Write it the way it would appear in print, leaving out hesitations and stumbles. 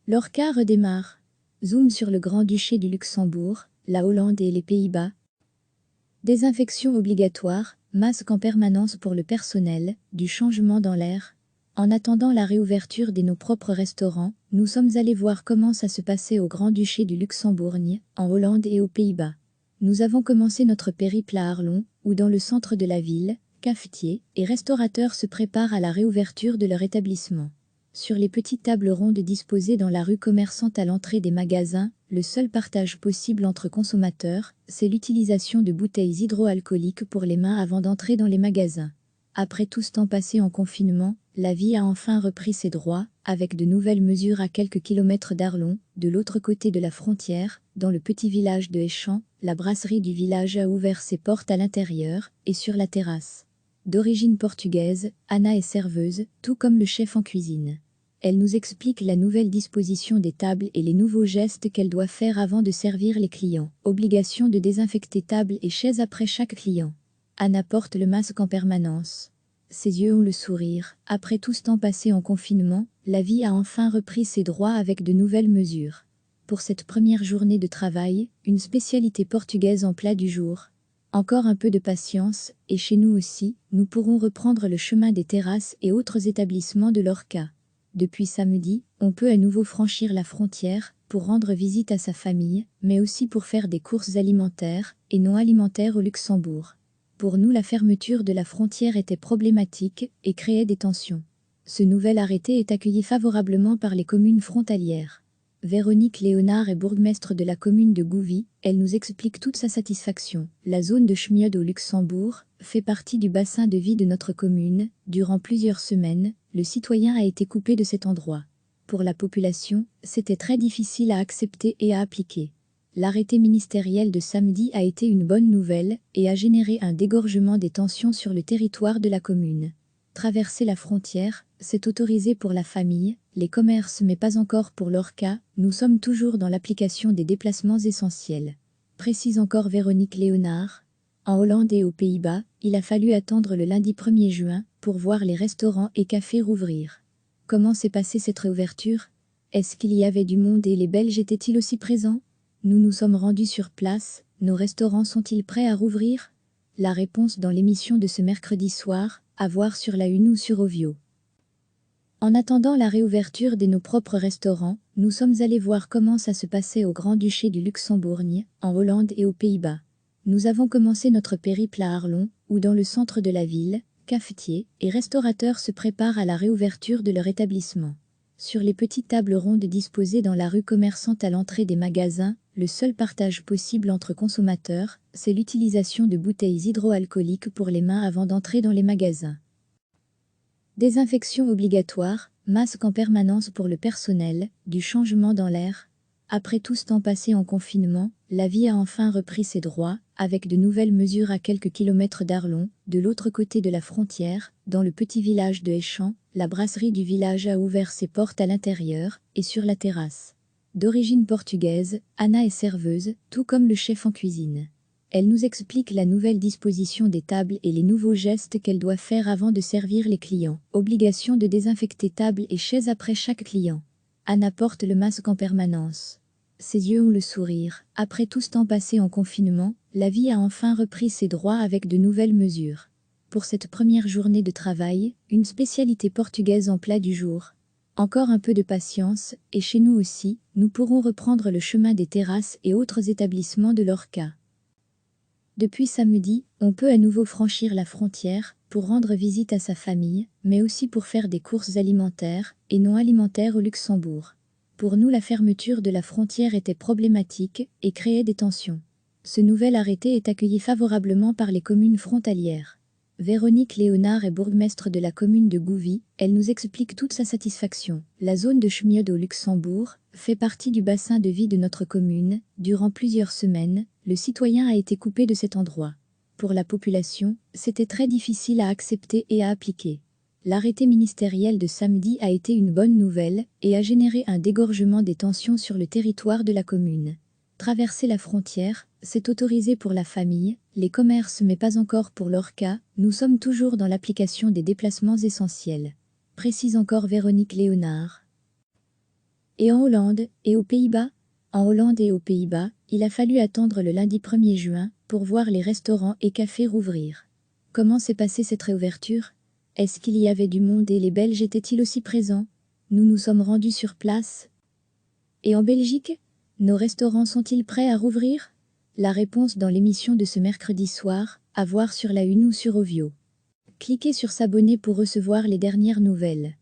Lorca redémarre. Zoom sur le Grand-Duché du Luxembourg, la Hollande et les Pays-Bas. Désinfection obligatoire, masque en permanence pour le personnel, du changement dans l'air. En attendant la réouverture de nos propres restaurants, nous sommes allés voir comment ça se passait au Grand-Duché du Luxembourg, en Hollande et aux Pays-Bas. Nous avons commencé notre périple à Arlon, où dans le centre de la ville, cafetiers et restaurateurs se préparent à la réouverture de leur établissement. Sur les petites tables rondes disposées dans la rue commerçante à l'entrée des magasins, le seul partage possible entre consommateurs, c'est l'utilisation de bouteilles hydroalcooliques pour les mains avant d'entrer dans les magasins. Après tout ce temps passé en confinement, la vie a enfin repris ses droits, avec de nouvelles mesures à quelques kilomètres d'Arlon, de l'autre côté de la frontière, dans le petit village de Échamps, la brasserie du village a ouvert ses portes à l'intérieur et sur la terrasse. D'origine portugaise, Anna est serveuse, tout comme le chef en cuisine. Elle nous explique la nouvelle disposition des tables et les nouveaux gestes qu'elle doit faire avant de servir les clients. Obligation de désinfecter tables et chaises après chaque client. Anna porte le masque en permanence. Ses yeux ont le sourire. Après tout ce temps passé en confinement, la vie a enfin repris ses droits avec de nouvelles mesures. Pour cette première journée de travail, une spécialité portugaise en plat du jour. Encore un peu de patience, et chez nous aussi, nous pourrons reprendre le chemin des terrasses et autres établissements de Lorca. Depuis samedi, on peut à nouveau franchir la frontière pour rendre visite à sa famille, mais aussi pour faire des courses alimentaires et non alimentaires au Luxembourg. Pour nous, la fermeture de la frontière était problématique et créait des tensions. Ce nouvel arrêté est accueilli favorablement par les communes frontalières. Véronique Léonard est bourgmestre de la commune de Gouvy, elle nous explique toute sa satisfaction. La zone de Schmiod au Luxembourg fait partie du bassin de vie de notre commune. Durant plusieurs semaines, le citoyen a été coupé de cet endroit. Pour la population, c'était très difficile à accepter et à appliquer. L'arrêté ministériel de samedi a été une bonne nouvelle et a généré un dégorgement des tensions sur le territoire de la commune. Traverser la frontière, c'est autorisé pour la famille, les commerces mais pas encore pour Lorca, nous sommes toujours dans l'application des déplacements essentiels. Précise encore Véronique Léonard. En Hollande et aux Pays-Bas, il a fallu attendre le lundi 1er juin pour voir les restaurants et cafés rouvrir. Comment s'est passée cette réouverture? Est-ce qu'il y avait du monde et les Belges étaient-ils aussi présents? Nous nous sommes rendus sur place, nos restaurants sont-ils prêts à rouvrir? La réponse dans l'émission de ce mercredi soir, à voir sur la Une ou sur Ovio. En attendant la réouverture de nos propres restaurants, nous sommes allés voir comment ça se passait au Grand-Duché du Luxembourg, en Hollande et aux Pays-Bas. Nous avons commencé notre périple à Arlon, où dans le centre de la ville, cafetiers et restaurateurs se préparent à la réouverture de leur établissement. Sur les petites tables rondes disposées dans la rue commerçante à l'entrée des magasins, le seul partage possible entre consommateurs, c'est l'utilisation de bouteilles hydroalcooliques pour les mains avant d'entrer dans les magasins. Désinfection obligatoire, masque en permanence pour le personnel, du changement dans l'air. Après tout ce temps passé en confinement, la vie a enfin repris ses droits, avec de nouvelles mesures à quelques kilomètres d'Arlon, de l'autre côté de la frontière, dans le petit village de Échamps, la brasserie du village a ouvert ses portes à l'intérieur et sur la terrasse. D'origine portugaise, Anna est serveuse, tout comme le chef en cuisine. Elle nous explique la nouvelle disposition des tables et les nouveaux gestes qu'elle doit faire avant de servir les clients. Obligation de désinfecter tables et chaises après chaque client. Anna porte le masque en permanence. Ses yeux ont le sourire. Après tout ce temps passé en confinement, la vie a enfin repris ses droits avec de nouvelles mesures. Pour cette première journée de travail, une spécialité portugaise en plat du jour. Encore un peu de patience, et chez nous aussi, nous pourrons reprendre le chemin des terrasses et autres établissements de Lorca. Depuis samedi, on peut à nouveau franchir la frontière pour rendre visite à sa famille, mais aussi pour faire des courses alimentaires et non alimentaires au Luxembourg. Pour nous, la fermeture de la frontière était problématique et créait des tensions. Ce nouvel arrêté est accueilli favorablement par les communes frontalières. Véronique Léonard est bourgmestre de la commune de Gouvy, elle nous explique toute sa satisfaction. La zone de Schmiod au Luxembourg fait partie du bassin de vie de notre commune. Durant plusieurs semaines, le citoyen a été coupé de cet endroit. Pour la population, c'était très difficile à accepter et à appliquer. L'arrêté ministériel de samedi a été une bonne nouvelle et a généré un dégorgement des tensions sur le territoire de la commune. Traverser la frontière, c'est autorisé pour la famille, les commerces mais pas encore pour Lorca, nous sommes toujours dans l'application des déplacements essentiels. Précise encore Véronique Léonard. Et en Hollande et aux Pays-Bas? En Hollande et aux Pays-Bas, il a fallu attendre le lundi 1er juin pour voir les restaurants et cafés rouvrir. Comment s'est passée cette réouverture? Est-ce qu'il y avait du monde et les Belges étaient-ils aussi présents? Nous nous sommes rendus sur place. Et en Belgique? Nos restaurants sont-ils prêts à rouvrir? La réponse dans l'émission de ce mercredi soir, à voir sur la Une ou sur Ovio. Cliquez sur s'abonner pour recevoir les dernières nouvelles.